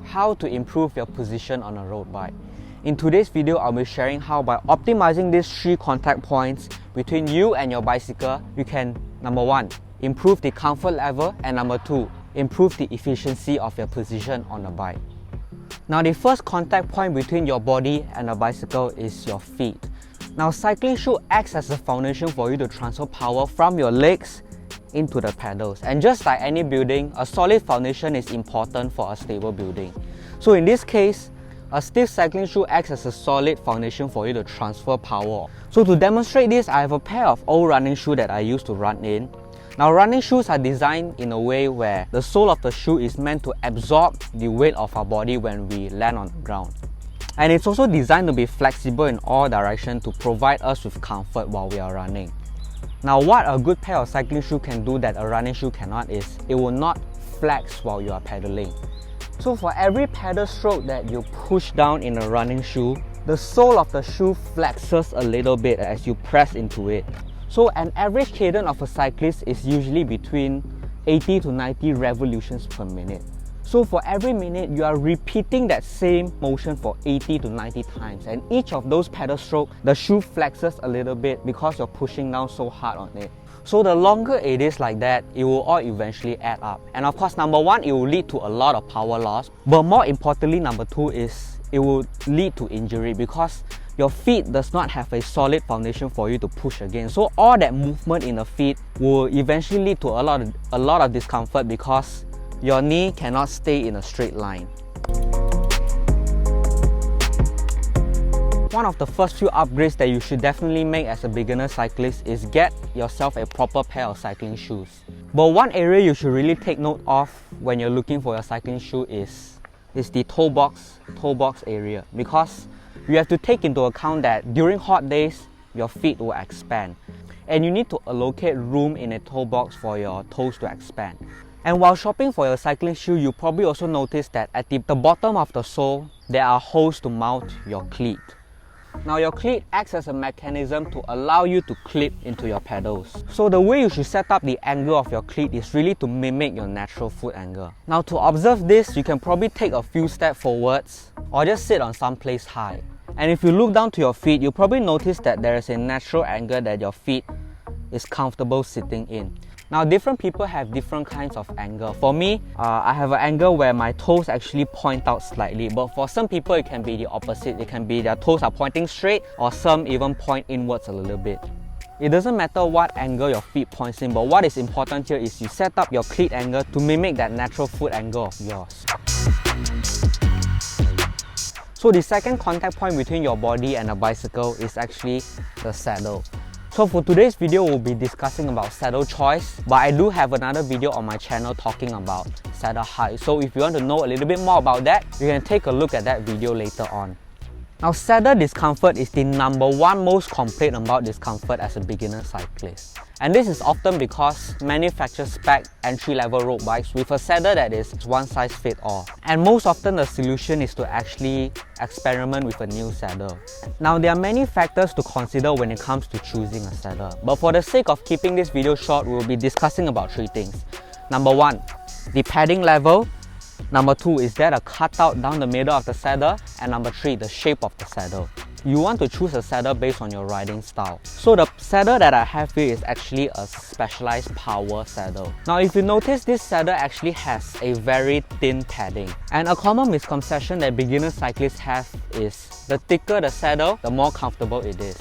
how to improve your position on a road bike. In today's video, I'll be sharing how by optimizing these 3 contact points between you and your bicycle, you can, number 1, improve the comfort level, and number 2, improve the efficiency of your position on the bike. Now, the first contact point between your body and the bicycle is your feet. Now, cycling shoe acts as a foundation for you to transfer power from your legs into the pedals. And just like any building, a solid foundation is important for a stable building. So in this case, a stiff cycling shoe acts as a solid foundation for you to transfer power. So to demonstrate this, I have a pair of old running shoes that I used to run in. Now, running shoes are designed in a way where the sole of the shoe is meant to absorb the weight of our body when we land on the ground. And it's also designed to be flexible in all directions to provide us with comfort while we are running. Now, what a good pair of cycling shoe can do that a running shoe cannot is, it will not flex while you are pedaling. So for every pedal stroke that you push down in a running shoe, the sole of the shoe flexes a little bit as you press into it. So an average cadence of a cyclist is usually between 80 to 90 revolutions per minute. So for every minute, you are repeating that same motion for 80 to 90 times, and each of those pedal strokes, the shoe flexes a little bit because you're pushing down so hard on it. So the longer it is like that, it will all eventually add up. And of course, number 1, it will lead to a lot of power loss. But more importantly, number 2 is it will lead to injury because your feet does not have a solid foundation for you to push against. So all that movement in the feet will eventually lead to a lot of discomfort because your knee cannot stay in a straight line. One of the first few upgrades that you should definitely make as a beginner cyclist is get yourself a proper pair of cycling shoes. But one area you should really take note of when you're looking for your cycling shoe is the toe box area, because you have to take into account that during hot days, your feet will expand. And you need to allocate room in a toe box for your toes to expand. And while shopping for your cycling shoe, you probably also noticed that at the bottom of the sole, there are holes to mount your cleat. Now, your cleat acts as a mechanism to allow you to clip into your pedals. So the way you should set up the angle of your cleat is really to mimic your natural foot angle. Now, to observe this, you can probably take a few steps forwards or just sit on some place high. And if you look down to your feet, you'll probably notice that there is a natural angle that your feet is comfortable sitting in. Now, different people have different kinds of angle. For me, I have an angle where my toes actually point out slightly, but for some people it can be the opposite. It can be their toes are pointing straight, or some even point inwards a little bit. It doesn't matter what angle your feet points in, but what is important here is you set up your cleat angle to mimic that natural foot angle of yours. So the second contact point between your body and a bicycle is actually the saddle. So for today's video, we'll be discussing about saddle choice, but I do have another video on my channel talking about saddle height. So if you want to know a little bit more about that, you can take a look at that video later on. Now, saddle discomfort is the number 1 most complaint about discomfort as a beginner cyclist. And this is often because manufacturers spec entry-level road bikes with a saddle that is one size fits all. And most often the solution is to actually experiment with a new saddle. Now, there are many factors to consider when it comes to choosing a saddle. But for the sake of keeping this video short, we'll be discussing about 3 things. Number 1, the padding level. Number 2, is there a cutout down the middle of the saddle? And number 3, the shape of the saddle. You want to choose a saddle based on your riding style. So the saddle that I have here is actually a specialized power saddle. Now, if you notice, this saddle actually has a very thin padding. And a common misconception that beginner cyclists have is the thicker the saddle, the more comfortable it is.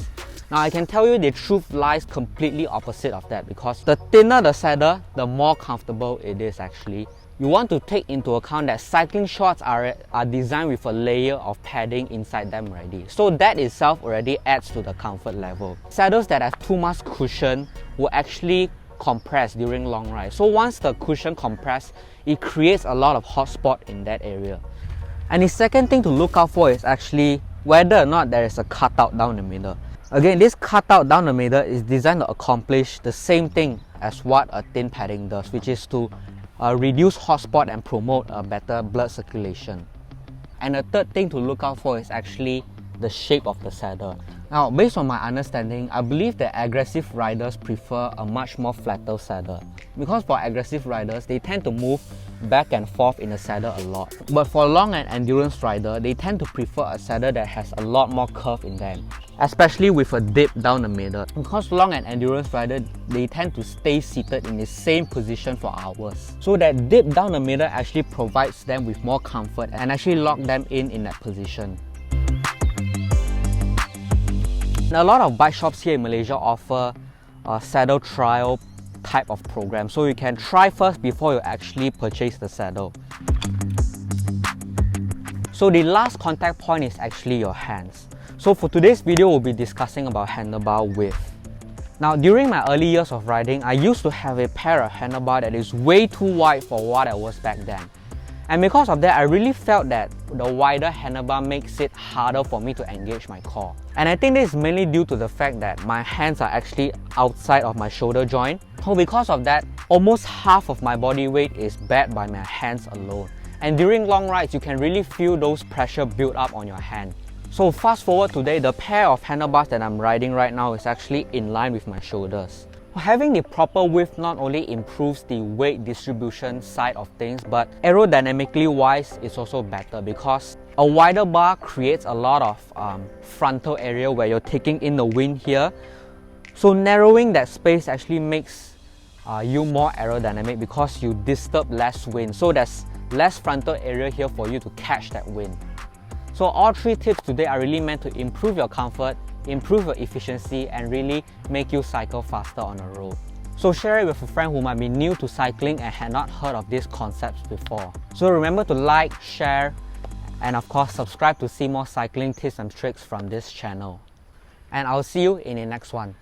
Now, I can tell you the truth lies completely opposite of that, because the thinner the saddle, the more comfortable it is actually. You want to take into account that cycling shorts are designed with a layer of padding inside them already. So that itself already adds to the comfort level. Saddles that have too much cushion will actually compress during long rides. So once the cushion compresses, it creates a lot of hot spot in that area. And the second thing to look out for is actually whether or not there is a cutout down the middle. Again, this cutout down the middle is designed to accomplish the same thing as what a thin padding does, which is to reduce hot spot and promote a better blood circulation. And the third thing to look out for is actually the shape of the saddle. Now, based on my understanding, I believe that aggressive riders prefer a much more flatter saddle. Because for aggressive riders, they tend to move back and forth in the saddle a lot. But for long and endurance rider, they tend to prefer a saddle that has a lot more curve in them, especially with a dip down the middle. Because long and endurance rider, they tend to stay seated in the same position for hours. So that dip down the middle actually provides them with more comfort and actually lock them in that position. Now, a lot of bike shops here in Malaysia offer a saddle trial type of program, so you can try first before you actually purchase the saddle. So the last contact point is actually your hands. So for today's video, we'll be discussing about handlebar width. Now, during my early years of riding, I used to have a pair of handlebar that is way too wide for what I was back then. And because of that, I really felt that the wider handlebar makes it harder for me to engage my core. And I think this is mainly due to the fact that my hands are actually outside of my shoulder joint. So because of that, almost half of my body weight is bared by my hands alone. And during long rides, you can really feel those pressure build up on your hand. So fast forward today, the pair of handlebars that I'm riding right now is actually in line with my shoulders. Having the proper width not only improves the weight distribution side of things, but aerodynamically wise, it's also better because a wider bar creates a lot of frontal area where you're taking in the wind here. So narrowing that space actually makes you more aerodynamic because you disturb less wind. So there's less frontal area here for you to catch that wind. So all three tips today are really meant to improve your comfort, improve your efficiency, and really make you cycle faster on the road. So share it with a friend who might be new to cycling and had not heard of these concepts before. So remember to like, share, and of course subscribe to see more cycling tips and tricks from this channel. And I'll see you in the next one.